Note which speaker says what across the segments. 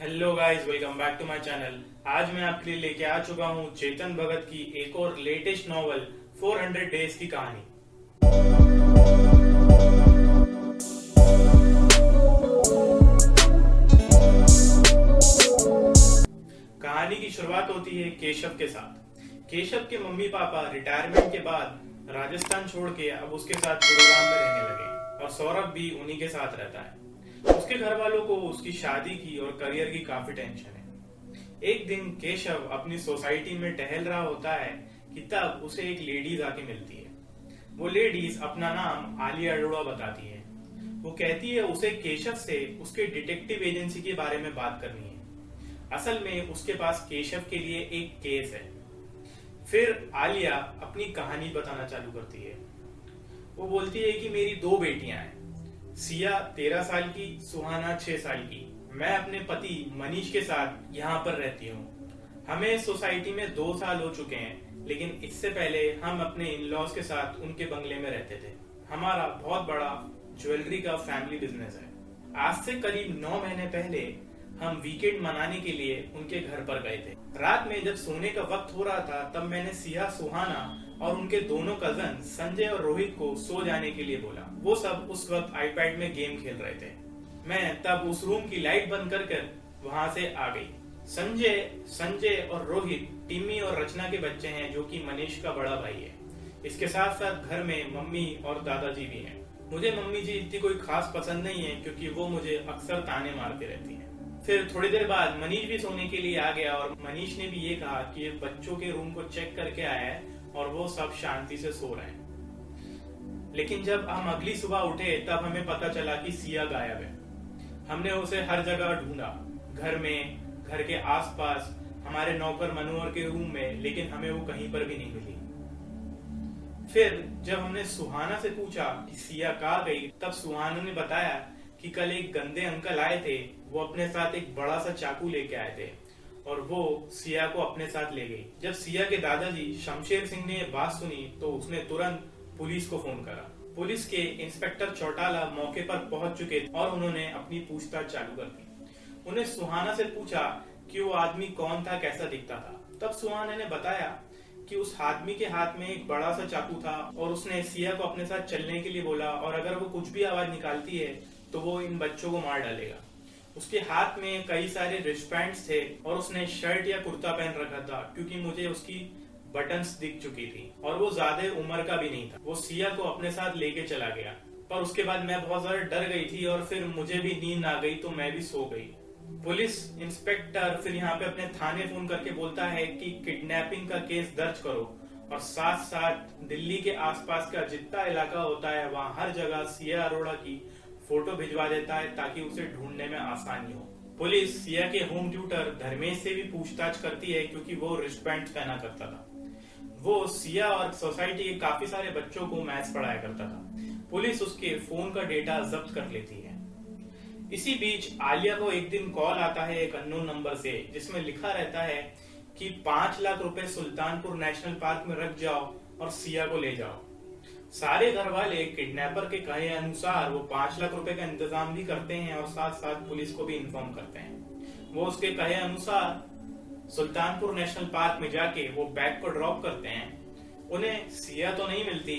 Speaker 1: Hello guys, welcome back to my channel. आज मैं आपके लिए लेके आ चुका हूँ चेतन भगत की एक और लेटेस्ट नॉवल 400 डेज की कहानी। कहानी की शुरुआत होती है केशव के साथ। केशव के मम्मी पापा रिटायरमेंट के बाद राजस्थान छोड़ के अब उसके साथ गुरुग्राम में रहने लगे और सौरभ भी उन्हीं के साथ रहता है। उसके घर वालों को उसकी शादी की और करियर की काफी टेंशन है। एक दिन केशव अपनी सोसाइटी में टहल रहा होता है कि तब उसे एक लेडीज आके मिलती है। वो लेडीज अपना नाम आलिया अरोड़ा बताती है। वो कहती है उसे केशव से उसके डिटेक्टिव एजेंसी के बारे में बात करनी है। असल में उसके पास केशव के लिए एक केस है। फिर आलिया अपनी कहानी बताना चालू करती है। वो बोलती है कि मेरी दो बेटियां हैं, सिया 13 साल की, सुहाना 6 साल की। मैं अपने पति मनीष के साथ यहाँ पर रहती हूँ। हमें सोसाइटी में 2 साल हो चुके हैं, लेकिन इससे पहले हम अपने इन लॉज के साथ उनके बंगले में रहते थे। हमारा बहुत बड़ा ज्वेलरी का फैमिली बिजनेस है। आज से करीब 9 महीने पहले हम वीकेंड मनाने के लिए उनके घर पर गए थे। रात में जब सोने का वक्त हो रहा था तब मैंने सिया, सुहाना और उनके दोनों कजन संजय और रोहित को सो जाने के लिए बोला। वो सब उस वक्त आईपैड में गेम खेल रहे थे। मैं तब उस रूम की लाइट बंद कर वहां से आ गई। संजय और रोहित टिम्मी और रचना के बच्चे हैं, जो कि मनीष का बड़ा भाई है। इसके साथ साथ घर में मम्मी और दादाजी भी हैं। मुझे मम्मी जी इतनी कोई खास पसंद नहीं है, क्योंकि वो मुझे अक्सर ताने मारती रहती हैं। फिर थोड़ी देर बाद मनीष भी सोने के लिए आ गया और मनीष ने भी ये कहा कि ये बच्चों के रूम को चेक करके आया है और वो सब शांति से सो रहे हैं। लेकिन जब हम अगली सुबह उठे तब हमें पता चला कि सिया गायब है। हमने उसे हर जगह ढूंढा, घर में, घर के आसपास, हमारे नौकर मनोहर के रूम में, लेकिन हमें वो कहीं पर भी नहीं मिली। फिर जब हमने सुहाना से पूछा कि सिया कहाँ गई, तब सुहाना ने बताया कि कल एक गंदे अंकल आए थे। वो अपने साथ एक बड़ा सा चाकू लेके आए थे और वो सिया को अपने साथ ले गई। जब सिया के दादाजी शमशेर सिंह ने बात सुनी तो उसने तुरंत पुलिस को फोन करा। पुलिस के इंस्पेक्टर चौटाला मौके पर पहुंच चुके और उन्होंने अपनी पूछताछ चालू कर दी। उन्हें सुहाना से पूछा कि वो आदमी कौन था, कैसा दिखता था। तब सुहाना ने बताया कि उस आदमी के हाथ में एक बड़ा सा चाकू था और उसने सिया को अपने साथ चलने के लिए बोला और अगर वो कुछ भी आवाज निकालती है तो वो इन बच्चों को मार डालेगा। उसके हाथ में कई सारे रिस्टबैंड्स थे और उसने शर्ट या कुर्ता पहन रखा था, क्योंकि मुझे उसकी बटन्स दिख चुकी थी और वो ज्यादा उम्र का भी नहीं था। वो सिया को अपने साथ लेके चला गया, पर उसके बाद मैं बहुत ज्यादा डर गई थी और फिर मुझे भी नींद आ गई तो मैं भी सो गई। पुलिस इंस्पेक्टर फिर यहाँ पे अपने थाने फोन करके बोलता है कि किडनैपिंग का केस दर्ज करो और साथ साथ दिल्ली के आसपास का जितना इलाका होता है वहाँ हर जगह सिया अरोड़ा की फोटो भिजवा देता है ताकि उसे ढूंढने में आसानी हो। पुलिस सिया के होम ट्यूटर धर्मेश से भी पूछताछ करती है, क्योंकि वो रिस्टबैंड पहना करता था। वो सिया और सोसाइटी के काफी सारे बच्चों को मैथ्स पढ़ाया करता था। पुलिस उसके फोन का डेटा जब्त कर लेती है। इसी बीच आलिया को एक दिन कॉल आता है एक अननोन नंबर से, जिसमें लिखा रहता है कि 5 लाख रुपए सुल्तानपुर नेशनल पार्क में रख जाओ और सिया को ले जाओ। सारे घर वाले किडनैपर के कहे अनुसार वो 5 लाख रुपए का इंतजाम भी करते हैं और साथ साथ पुलिस को भी इन्फॉर्म करते हैं। वो उसके कहे अनुसार सुल्तानपुर नेशनल पार्क में जाके वो बैग को ड्रॉप करते हैं। उन्हें सिया तो नहीं मिलती,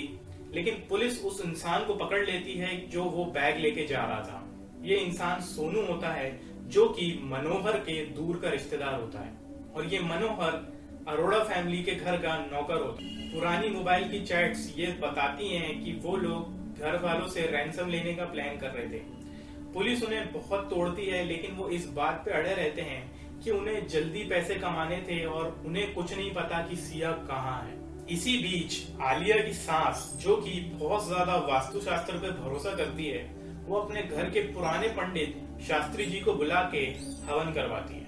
Speaker 1: लेकिन पुलिस उस इंसान को पकड़ लेती है जो वो बैग लेके जा रहा था। ये इंसान सोनू होता है, जो कि मनोहर के दूर का रिश्तेदार होता है और ये मनोहर अरोड़ा फैमिली के घर का नौकर होता है। पुरानी मोबाइल की चैट्स ये बताती हैं कि वो लोग घर वालों से रैंसम लेने का प्लान कर रहे थे। पुलिस उन्हें बहुत तोड़ती है, लेकिन वो इस बात पे अड़े रहते हैं कि उन्हें जल्दी पैसे कमाने थे और उन्हें कुछ नहीं पता कि सिया कहाँ है। इसी बीच आलिया की सास, जो कि बहुत ज्यादा वास्तुशास्त्र पे भरोसा करती है, वो अपने घर के पुराने पंडित शास्त्री जी को बुला के हवन करवाती है।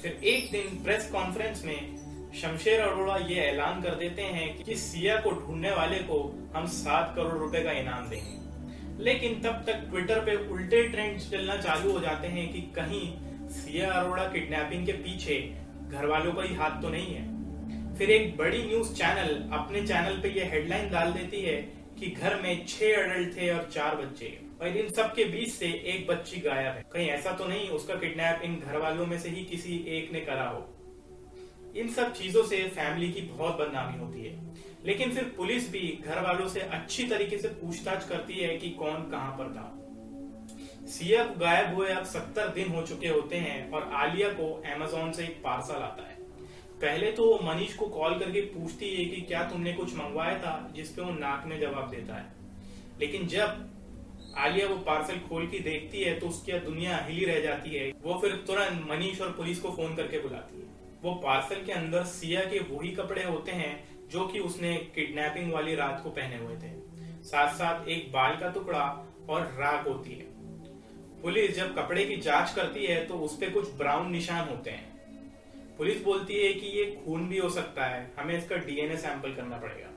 Speaker 1: फिर एक दिन प्रेस कॉन्फ्रेंस में शमशेर अरोड़ा ये ऐलान कर देते हैं कि सिया को ढूंढने वाले को हम 7 करोड़ रुपए का इनाम देंगे। लेकिन तब तक ट्विटर पे उल्टे ट्रेंड चलना चालू हो जाते हैं कि कहीं सिया अरोड़ा किडनैपिंग के पीछे घर वालों का ही हाथ तो नहीं है। फिर एक बड़ी न्यूज चैनल अपने चैनल पे ये हेडलाइन डाल देती है कि घर में 6 अडल्ट थे और 4 बच्चे, और इन सब के बीच से एक बच्ची गायब है। कहीं ऐसा तो नहीं उसका किडनैप इन घर वालों में से ही किसी एक ने करा हो। इन सब चीजों से फैमिली की बहुत बदनामी होती है, लेकिन फिर पुलिस भी घर वालों से अच्छी तरीके से पूछताछ करती है कि कौन कहां पर था। सिया को गायब हुए अब 70 दिन हो चुके होते हैं और आलिया को अमेज़न से एक पार्सल आता है। पहले तो वो मनीष को कॉल करके पूछती है कि क्या तुमने कुछ मंगवाया था, जिसपे वो नाक में जवाब देता है। लेकिन जब आलिया वो पार्सल खोल के देखती है तो उसकी दुनिया हिली रह जाती है। वो फिर तुरंत मनीष और पुलिस को फोन करके बुलाती है। वो पार्सल के अंदर सिया के वही कपड़े होते हैं जो कि उसने किडनैपिंग वाली रात को पहने हुए थे। साथ साथ एक बाल का टुकड़ा और राख होती है। पुलिस जब कपड़े की जांच करती है तो उसपे कुछ ब्राउन निशान होते हैं। पुलिस बोलती है कि ये खून भी हो सकता है, हमें इसका डीएनए सैंपल करना पड़ेगा।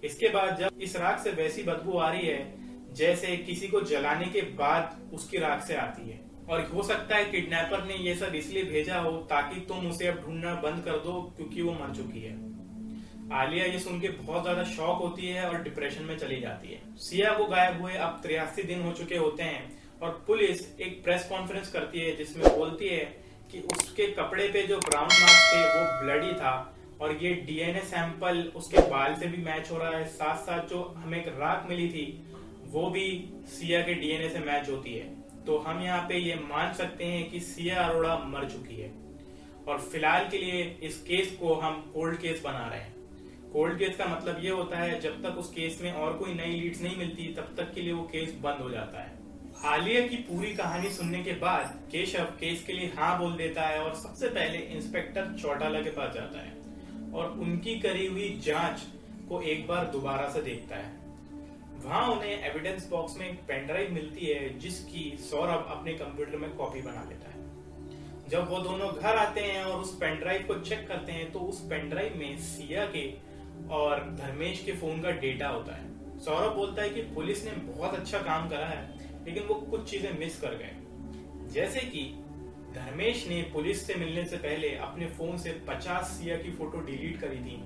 Speaker 1: इसके बाद जब इस राख से वैसी बदबू आ रही है जैसे किसी को जलाने के बाद उसकी राख से आती है, और हो सकता है किडनैपर ने ये सब इसलिए भेजा हो ताकि तुम उसे अब ढूंढना बंद कर दो क्योंकि वो मर चुकी है। आलिया ये सुन के बहुत ज्यादा शॉक होती है और डिप्रेशन में चली जाती है। सिया को गायब हुए अब 83 दिन हो चुके होते हैं और पुलिस एक प्रेस कॉन्फ्रेंस करती है जिसमें बोलती है कि उसके कपड़े पे जो ब्राउन मार्क थे वो ब्लडी था और ये डीएनए सैंपल उसके बाल से भी मैच हो रहा है। साथ साथ जो हमें एक राख मिली थी वो भी सिया के डीएनए से मैच होती है। तो हम यहाँ पे ये मान सकते हैं कि सिया अरोड़ा मर चुकी है और फिलहाल के लिए इस केस को हम कोल्ड केस बना रहे हैं। कोल्ड केस का मतलब ये होता है जब तक उस केस में और कोई नई लीड्स नहीं मिलती तब तक के लिए वो केस बंद हो जाता है। आलिया की पूरी कहानी सुनने के बाद केशव केस के लिए हाँ बोल देता है और सबसे पहले इंस्पेक्टर चौटाला के पास जाता है और उनकी करी हुई जांच को एक बार दोबारा से देखता है। वहां उन्हें एविडेंस बॉक्स में एक पेन ड्राइव मिलती है जिसकी सौरभ अपने कंप्यूटर में कॉपी बना लेता है। जब वो दोनों घर आते हैं और उस पेन ड्राइव को चेक करते हैं तो उस पेन ड्राइव में सिया के और धर्मेश के फोन का डेटा होता है। सौरभ बोलता है कि पुलिस ने बहुत अच्छा काम करा है लेकिन वो कुछ चीजें मिस कर गए, जैसे कि धर्मेश ने पुलिस से मिलने से पहले अपने फोन से 50 सिया की फोटो डिलीट करी थी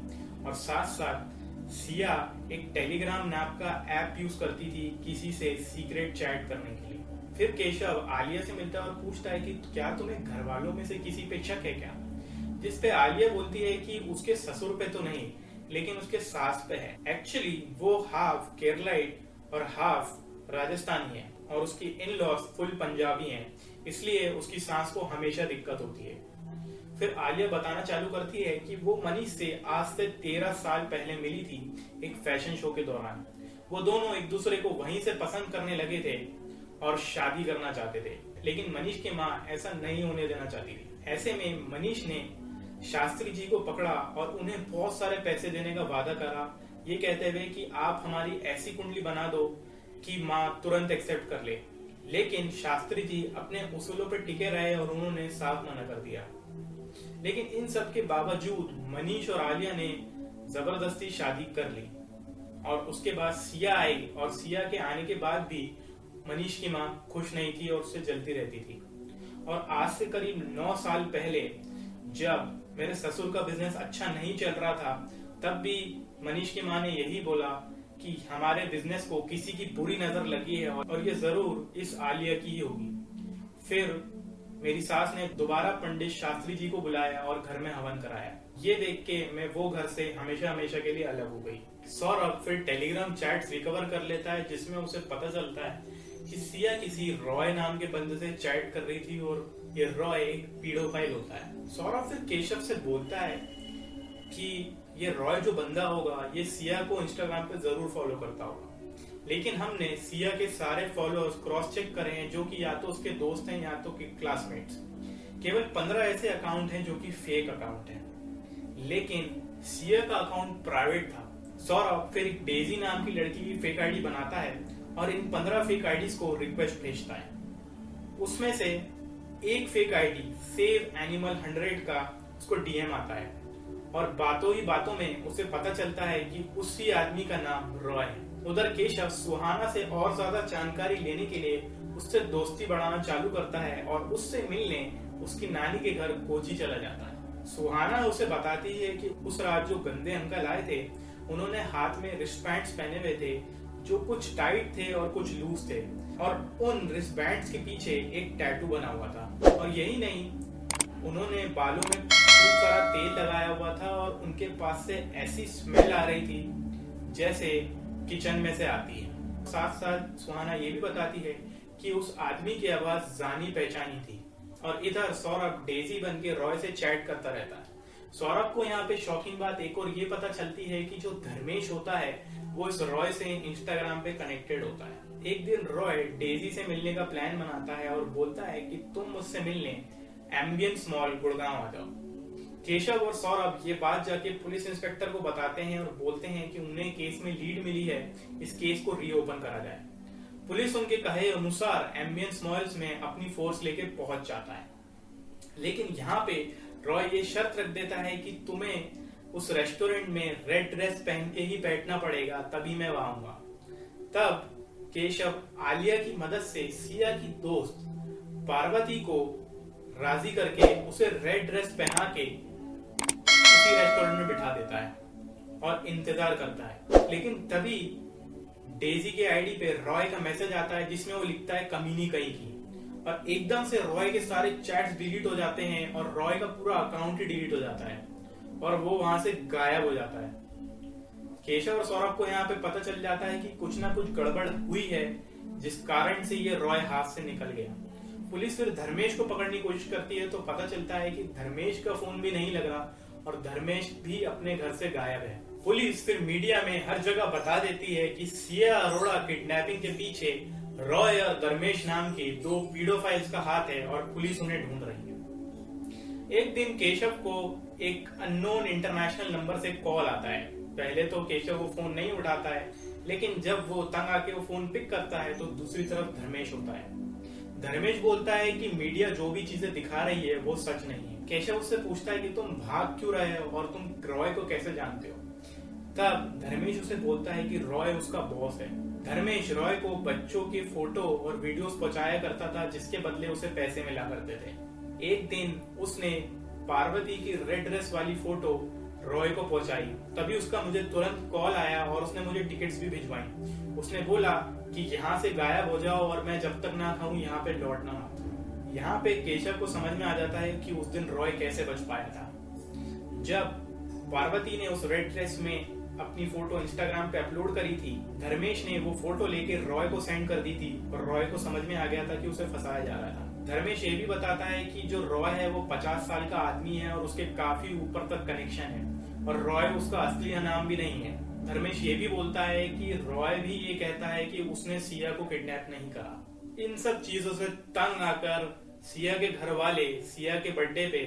Speaker 1: और साथ साथ सिया एक टेलीग्राम नाम का ऐप यूज करती थी किसी से सीक्रेट चैट करने के लिए। फिर केशव आलिया से मिलता है और पूछता है कि क्या तुम्हें घर वालों में से किसी पे शक है क्या, जिसपे आलिया बोलती है कि उसके ससुर पे तो नहीं लेकिन उसके सास पे है। एक्चुअली वो हाफ केरलाइट और हाफ राजस्थानी है और उसकी इन लॉज फुल पंजाबी हैं, इसलिए उसकी सास को हमेशा दिक्कत होती है। फिर आलिया बताना चालू करती है कि वो मनीष से आज से 13 साल पहले मिली थी एक फैशन शो के दौरान। वो दोनों एक दूसरे को वहीं से पसंद करने लगे थे और शादी करना चाहते थे, लेकिन मनीष की माँ ऐसा नहीं होने देना चाहती थी। ऐसे में मनीष ने शास्त्री जी को पकड़ा और उन्हें बहुत सारे पैसे देने का वादा करा, ये कहते हुए कि आप हमारी ऐसी कुंडली बना दो कि माँ तुरंत एक्सेप्ट कर ले। लेकिन शास्त्री जी अपने उसूलों पर टिके रहे और उन्होंने साफ मना कर दिया। लेकिन इन सब के बावजूद मनीष और आलिया ने जबरदस्ती शादी कर ली और उसके बाद सिया आई और सिया के आने के बाद भी मनीष की माँ खुश नहीं थी और उससे जलती रहती थी। और आज से करीब 9 साल पहले जब मेरे ससुर का बिजनेस अच्छा नहीं चल रहा था तब भी मनीष की माँ ने यही बोला कि हमारे बिजनेस को किसी की बुरी नजर लगी है और ये जरूर इस आलिया की ही होगी। फिर मेरी सास ने दोबारा पंडित शास्त्री जी को बुलाया और घर में हवन कराया। ये देख के मैं वो घर से हमेशा हमेशा के लिए अलग हो गई। सौरभ फिर टेलीग्राम चैट्स रिकवर कर लेता है जिसमें उसे पता चलता है कि सिया किसी रॉय नाम के बंदे से चैट कर रही थी और ये रॉय एक पीडोफाइल होता है। सौरभ फिर केशव से बोलता है कि ये रॉय जो बंदा होगा ये सिया को इंस्टाग्राम पे जरूर फॉलो करता होगा, लेकिन हमने सिया के सारे फॉलोअर्स क्रॉस चेक करे हैं जो कि या तो उसके दोस्त हैं या तो क्लासमेट्स। केवल 15 ऐसे अकाउंट हैं जो कि फेक अकाउंट हैं, लेकिन सिया का अकाउंट प्राइवेट था। सौरभ फिर एक डेजी नाम की लड़की की फेक आईडी बनाता है और इन 15 फेक आईडीज को रिक्वेस्ट भेजता है। उसमें से एक फेक आईडी सेव एनिमल 100 का उसको डीएम आता है और बातों ही बातों में उसे पता चलता है कि उसी आदमी का नाम रॉय है। उधर केशव सुहाना से और ज्यादा जानकारी लेने के लिए उससे दोस्ती बढ़ाना चालू करता है और उससे मिलने उसकी नानी के घर कोची चला जाता है। सुहाना उसे बताती है कि उस रात जो गंदे अंकल आए थे उन्होंने हाथ में रिस्टबैंड्स पहने हुए थे जो कुछ टाइट थे और कुछ लूज थे। और उन रिस्टबैंड्स के पीछे एक टैटू बना हुआ था। और यही नहीं, उन्होंने बालों में खूब सारा तेल लगाया हुआ था और उनके पास से ऐसी स्मेल आ रही थी जैसे किचन में से आती है। साथ साथ सुहाना ये भी बताती है कि उस आदमी की आवाज जानी पहचानी थी। और इधर सौरभ डेजी बन के रॉय से चैट करता रहता है। सौरभ को यहाँ पे शॉकिंग बात एक और ये पता चलती है कि जो धर्मेश होता है वो इस रॉय से इंस्टाग्राम पे कनेक्टेड होता है। एक दिन रॉय डेजी से मिलने का प्लान बनाता है और बोलता है कि तुम मुझसे मिलने एम्बियंस मॉल गुड़गांव आ जाओ। केशव और सौरभ ये बात जाके पुलिस इंस्पेक्टर को बताते हैं और बोलते हैं कि उन्हें केस में लीड मिली है, इस केस को रीओपन करा जाए। पुलिस उनके कहे अनुसार एम्बियंस मॉल्स में अपनी फोर्स लेके पहुंच जाता है। लेकिन यहाँ पे रॉय ये शर्त रख देता है कि तुम्हें उस रेस्टोरेंट में रेड ड्रेस पहन के ही बैठना पड़ेगा, तभी मैं वहां आऊंगा। तब केशव आलिया की मदद से सिया की दोस्त पार्वती को राजी करके उसे रेड ड्रेस पहना के उसी रेस्टोरेंट में बिठा देता है और इंतजार करता है। लेकिन तभी डेजी के आईडी पे रॉय का मैसेज आता है जिसमें वो लिखता है कमीनी कहीं की। और एकदम से रॉय के सारे चैट्स डिलीट हो जाते हैं और रॉय का पूरा अकाउंट ही डिलीट हो जाता है और वो वहां से गायब हो जाता है। केशव और सौरभ को यहाँ पे पता चल जाता है कि कुछ ना कुछ गड़बड़ हुई है जिस कारण से ये रॉय हाथ से निकल गया। पुलिस फिर धर्मेश को पकड़ने की कोशिश करती है तो पता चलता है कि धर्मेश का फोन भी नहीं लग रहा और धर्मेश भी अपने घर से गायब है। पुलिस फिर मीडिया में हर जगह बता देती है कि सिया अरोड़ा किडनैपिंग के पीछे रॉय और धर्मेश नाम के दो पीडोफाइल्स का हाथ है और पुलिस उन्हें ढूंढ रही है। एक दिन केशव को एक अननोन इंटरनेशनल नंबर से कॉल आता है। पहले तो केशव वो फोन नहीं उठाता है, लेकिन जब वो तंग आके वो फोन पिक करता है तो दूसरी तरफ धर्मेश होता है। धर्मेश बोलता है कि मीडिया जो भी चीजें दिखा रही है वो सच नहीं है। केशव उससे पूछता है कि तुम भाग क्यों रहे हो और तुम रॉय को कैसे जानते हो। तब धर्मेश उसे बोलता है कि रॉय उसका बॉस है। धर्मेश रॉय को बच्चों के फोटो और वीडियोस पहुंचाया करता था जिसके बदले उसे पैसे मिला करते थे। एक दिन उसने पार्वती की रेड ड्रेस वाली फोटो रॉय को पहुंचाई, तभी उसका मुझे तुरंत कॉल आया और उसने मुझे टिकट्स भी भिजवाई। उसने बोला कि यहाँ से गायब हो जाओ और मैं जब तक ना खाऊं यहाँ पे लौटना मत। यहाँ पे केशव को समझ में आ जाता है कि उस दिन रॉय कैसे बच पाया था। जब पार्वती ने उस रेड ड्रेस में अपनी फोटो इंस्टाग्राम पे अपलोड करी थी, धर्मेश ने वो फोटो लेके रॉय को सेंड कर दी थी और रॉय को समझ में आ गया था कि उसे फंसाया जा रहा था। धर्मेश ये भी बताता है कि जो रॉय है वो 50 साल का आदमी है और उसके काफी ऊपर तक कनेक्शन है और रॉय उसका असली नाम भी नहीं है। धर्मेश ये भी बोलता है कि रॉय भी ये कहता है कि उसने सिया को किडनैप नहीं करा। इन सब चीजों से तंग आकर सिया के घर वाले सिया के बर्थडे पे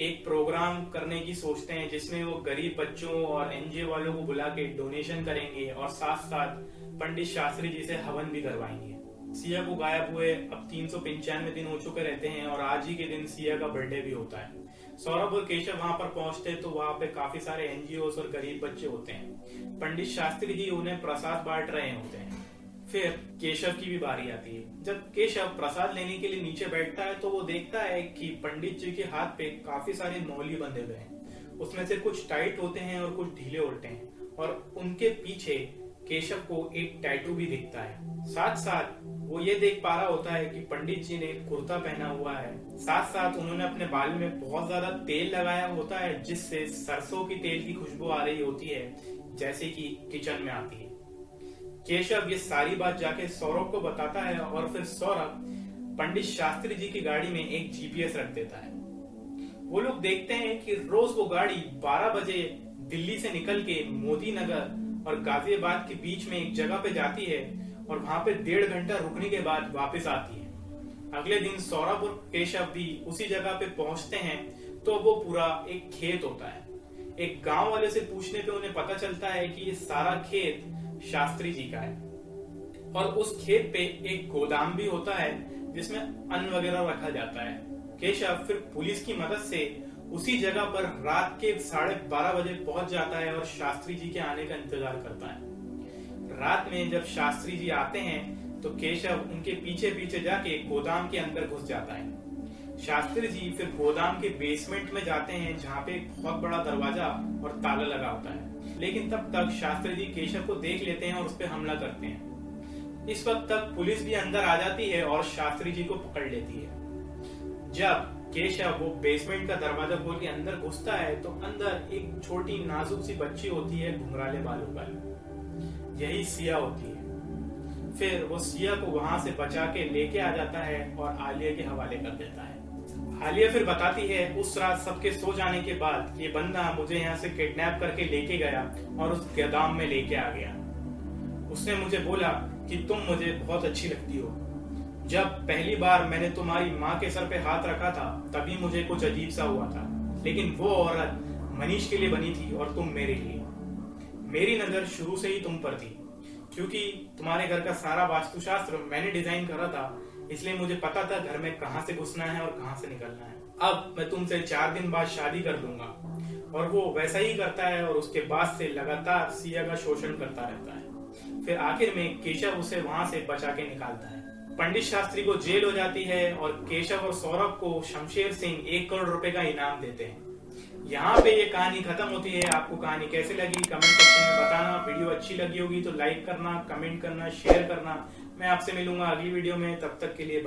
Speaker 1: एक प्रोग्राम करने की सोचते हैं जिसमें वो गरीब बच्चों और एनजीओ वालों को बुला के डोनेशन करेंगे और साथ साथ पंडित शास्त्री जी से हवन भी करवाएंगे। सिया को गायब हुए अब 395 दिन हो चुके रहते हैं और आज ही के दिन सिया का बर्थडे भी होता है। सौरभ और केशव वहां पर पहुंचते तो वहां पे काफी सारे एनजीओ और गरीब बच्चे होते हैं। पंडित शास्त्री जी उन्हें प्रसाद बांट रहे होते हैं। फिर केशव की भी बारी आती है। जब केशव प्रसाद लेने के लिए नीचे बैठता है तो वो देखता है कि पंडित जी के हाथ पे काफी सारे मौली बंधे हुए हैं। उसमें से कुछ टाइट होते हैं और कुछ ढीले होते हैं और उनके पीछे केशव को एक टैटू भी दिखता है। साथ साथ वो ये देख पा रहा होता है कि पंडित जी ने कुर्ता पहना हुआ है। साथ साथ उन्होंने अपने बाल में बहुत ज्यादा तेल लगाया होता है जिससे सरसों की तेल की खुशबू आ रही होती है जैसे कि किचन में आती है। केशव ये सारी बात जाके सौरभ को बताता है और फिर सौरभ पंडित शास्त्री जी की गाड़ी में एक जीपीएस रख देता है। वो लोग देखते हैं कि रोज वो गाड़ी 12 बजे दिल्ली से निकल के मोदी नगर और गाजियाबाद के बीच में एक जगह पे जाती है और वहां पे 1.5 घंटा रुकने के बाद वापस आती है। अगले दिन सौरभ और केशव भी उसी जगह पे पहुंचते हैं तो वो पूरा एक खेत होता है। एक गांव वाले से पूछने पे उन्हें पता चलता है कि ये सारा खेत शास्त्री जी का है और उस खेत पे एक गोदाम भी होता है जिसमें अन्न वगैरह रखा जाता है। केशव फिर पुलिस की मदद से उसी जगह पर रात के 12:30 बजे पहुंच जाता है और शास्त्री जी के आने का इंतजार करता है। रात में जब शास्त्री जी आते हैं तो केशव उनके पीछे पीछे जाके गोदाम के अंदर घुस जाता है। शास्त्री जी फिर गोदाम के बेसमेंट में जाते हैं जहाँ पे एक बहुत बड़ा दरवाजा और ताला लगा होता है, लेकिन तब तक शास्त्री जी केशव को देख लेते हैं और उस पर हमला करते हैं। इस वक्त तक पुलिस भी अंदर आ जाती है और शास्त्री जी को पकड़ लेती है। जब केशव वो बेसमेंट का दरवाजा खोल के अंदर घुसता है तो अंदर एक छोटी नाजुक सी बच्ची होती है घुंघराले बालों वाली, यही सिया होती है। फिर वो सिया को वहां से बचा के लेके आ जाता है और आलिया के हवाले कर देता है। आलिया फिर बताती है उस रात सबके सो जाने के बाद ये बंदा मुझे यहाँ से किडनैप करके लेके गया और उस गोदाम में लेके आ गया। उसने मुझे बोला कि तुम मुझे बहुत अच्छी लगती हो। जब पहली बार मैंने तुम्हारी माँ के सर पे हाथ रखा था तभी मुझे कुछ अजीब सा हुआ था, लेकिन वो औरत मनीष के लिए बनी थी और तुम मेरे लिए। मेरी नजर शुरू से ही तुम पर थी, क्योंकि तुम्हारे घर का सारा वास्तुशास्त्र मैंने डिजाइन करा था, इसलिए मुझे पता था घर में कहाँ से घुसना है और कहाँ से निकलना है। अब मैं तुमसे 4 दिन बाद शादी कर दूंगा। और वो वैसा ही करता है और उसके बाद से लगातार सिया का शोषण करता रहता है। फिर आखिर में केशव उसे वहां से बचा के निकालता है। पंडित शास्त्री को जेल हो जाती है और केशव और सौरभ को शमशेर सिंह 1 करोड़ रुपए का इनाम देते हैं। यहाँ पे ये कहानी खत्म होती है। आपको कहानी कैसे लगी कमेंट सेक्शन में बताना। वीडियो अच्छी लगी होगी तो लाइक करना, कमेंट करना, शेयर करना। मैं आपसे मिलूंगा अगली वीडियो में, तब तक के लिए